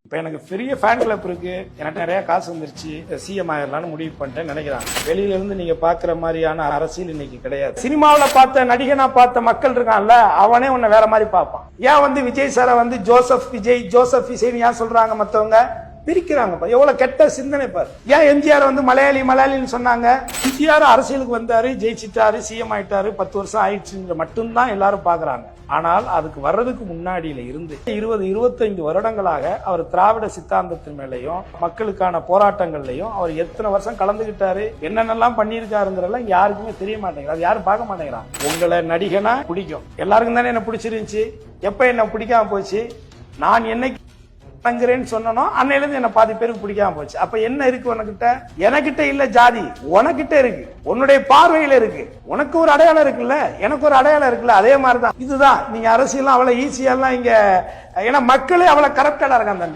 இப்போ எனக்கு பெரிய ஃபேன் கிளப் இருக்கு, எனக்கு நிறைய காசு வந்துருச்சு, சிஎம் ஆயிரலாம்னு முடிவு பண்ணிட்டேன் நினைக்கிறாங்க. வெளியில இருந்து நீங்க பாக்குற மாதிரியான அரசியல் இன்னைக்கு கிடையாது. சினிமாவில் பார்த்த நடிகனா பார்த்த மக்கள் இருக்கான்ல, அவனே உன்னை வேற மாதிரி பார்ப்பான். ஏன் விஜய் சாரை ஜோசப் விஜய் ஜோசப் விஜய்னு ஏன் சொல்றாங்க? மத்தவங்க பிரிக்கிறாங்க. எவ்வளவு கெட்ட சிந்தனை பாரு. ஏன் எம்ஜிஆர் மலையாளின்னு சொன்னாங்க? எம்ஜிஆர் அரசியலுக்கு வந்தாரு, ஜெயிச்சிட்டாரு, சிஎம் ஆயிட்டாரு, 10 வருஷம் ஆயிடுச்சுன்ற மட்டும்தான் எல்லாரும் பாக்குறாங்க. ஆனால் அதுக்கு வர்றதுக்கு முன்னாடியில இருந்து 20-25 வருடங்களாக அவர் திராவிட சித்தாந்தத்தின் மேலையும் மக்களுக்கான போராட்டங்கள்லையும் அவர் எத்தனை வருஷம் கலந்துகிட்டாரு, என்னென்னலாம் பண்ணியிருக்காருங்கிறதெல்லாம் யாருக்குமே தெரிய மாட்டேங்குது. அது யாரும் பார்க்க மாட்டேங்கிறான். உங்களை நடிகனா பிடிக்கும், எல்லாருக்கும் தானே என்ன பிடிச்சிருந்துச்சு. எப்ப என்ன பிடிக்காம போச்சு? நான் என்னைக்கு சொன்னனோ அன்னையில இருந்து என்ன பாதி பேருக்கு பிடிக்காம போச்சு. அப்ப என்ன இருக்கு உனக்கிட்ட? எனக்கிட்ட இல்ல ஜாதி, உனக்கிட்ட இருக்கு. உன்னுடைய பார்வையில இருக்கு. உனக்கு ஒரு அடையாளம் இருக்குல்ல, எனக்கு ஒரு அடையாளம் இருக்குல்ல. அதே மாதிரிதான் இதுதான். நீங்க அரசியல் அவ்வளவு ஈஸியா இங்க, ஏன்னா மக்களே அவ்வளவு கரப்டடா இருக்காங்க.